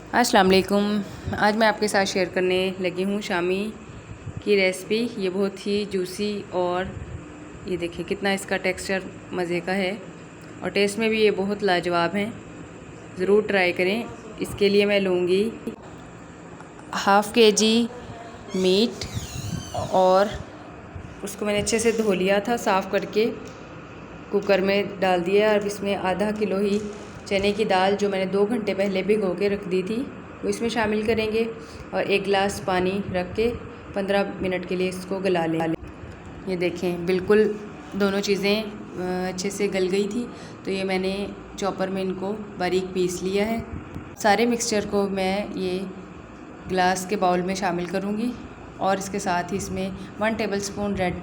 अस्सलाम वालेकुम। आज मैं आपके साथ शेयर करने लगी हूँ शामी की रेसिपी। ये बहुत ही जूसी और ये देखिए कितना इसका टेक्सचर मज़े का है और टेस्ट में भी ये बहुत लाजवाब हैं। ज़रूर ट्राई करें। इसके लिए मैं लूँगी हाफ़ kg मीट और उसको मैंने अच्छे से धो लिया था, साफ़ करके कुकर में डाल दिया। और इसमें आधा किलो ही चने की दाल जो मैंने 2 घंटे पहले भिगो के रख दी थी वो इसमें शामिल करेंगे और 1 गिलास पानी रख के 15 मिनट के लिए इसको गला लें। ये देखें बिल्कुल दोनों चीज़ें अच्छे से गल गई थी, तो ये मैंने चॉपर में इनको बारीक पीस लिया है। सारे मिक्सचर को मैं ये ग्लास के बाउल में शामिल करूँगी और इसके साथ ही इसमें 1 टेबलस्पून रेड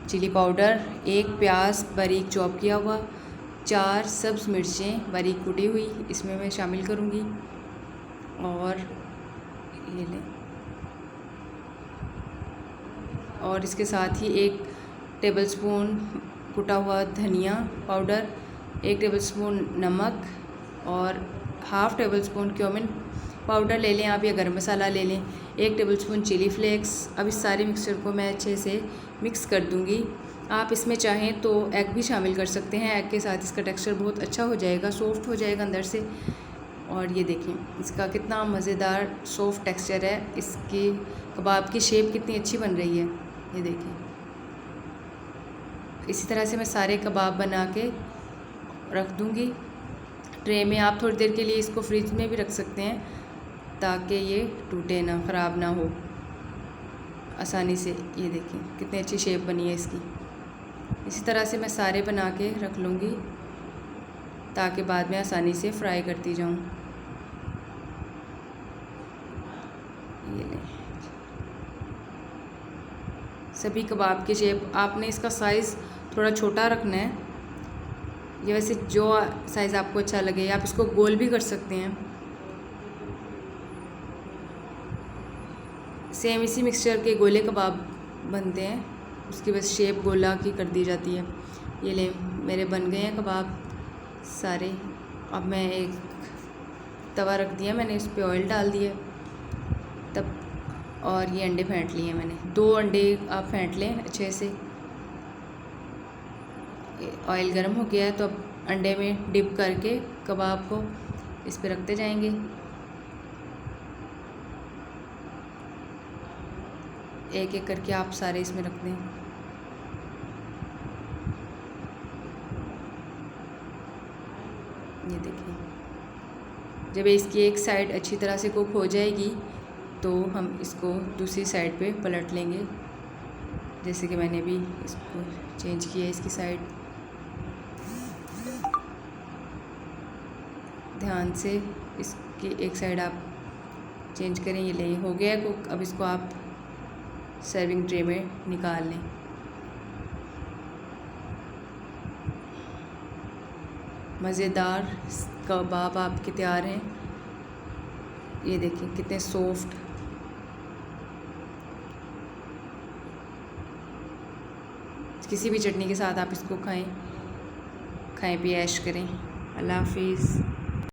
चिली पाउडर, 1 प्याज बारीक चॉप किया हुआ, 4 सब्ज़ मिर्चें बारीक कुटी हुई इसमें मैं शामिल करूँगी। और ये लें, और इसके साथ ही 1 टेबलस्पून कुटा हुआ धनिया पाउडर, 1 टेबलस्पून नमक और हाफ़ टेबलस्पून क्यूमिन पाउडर ले लें आप या गरम मसाला ले लें, 1 टेबलस्पून चिली फ्लेक्स। अब इस सारे मिक्सचर को मैं अच्छे से मिक्स कर दूंगी। आप इसमें चाहें तो एग भी शामिल कर सकते हैं। एग के साथ इसका टेक्सचर बहुत अच्छा हो जाएगा, सॉफ्ट हो जाएगा अंदर से। और ये देखें इसका कितना मज़ेदार सॉफ्ट टेक्सचर है। इसकी कबाब की शेप कितनी अच्छी बन रही है, ये देखें। इसी तरह से मैं सारे कबाब बना के रख दूँगी ट्रे में। आप थोड़ी देर के लिए इसको फ्रिज में भी रख सकते हैं ताकि ये टूटे ना, ख़राब ना हो आसानी से। ये देखें कितनी अच्छी शेप बनी है इसकी। इसी तरह से मैं सारे बना के रख लूँगी ताकि बाद में आसानी से फ्राई करती जाऊँ। ये लें सभी कबाब की शेप। आपने इसका साइज़ थोड़ा छोटा रखना है, ये वैसे जो साइज़ आपको अच्छा लगे। आप इसको गोल भी कर सकते हैं। सेम इसी मिक्सचर के गोले कबाब बनते हैं, उसकी बस शेप गोला की कर दी जाती है। ये ले मेरे बन गए हैं कबाब सारे। अब मैं एक तवा रख दिया मैंने, उस पर ऑयल डाल दिया तब, और ये अंडे फेंट लिए मैंने। 2 अंडे आप फेंट लें अच्छे से। ऑयल गर्म हो गया है तो अब अंडे में डिप करके कबाब को इस पर रखते जाएंगे। एक एक करके आप सारे इसमें रख दें। ये देखिए जब इसकी एक साइड अच्छी तरह से कुक हो जाएगी तो हम इसको दूसरी साइड पे पलट लेंगे। जैसे कि मैंने भी इसको चेंज किया इसकी साइड। ध्यान से इसकी एक साइड आप चेंज करें। ये ले हो गया कुक। अब इसको आप सर्विंग ट्रे में निकाल लें। मज़ेदार कबाब आपके तैयार हैं। ये देखिए कितने सॉफ्ट। किसी भी चटनी के साथ आप इसको खाएं, खाएं भी ऐश करें। अल्लाह हाफिज़।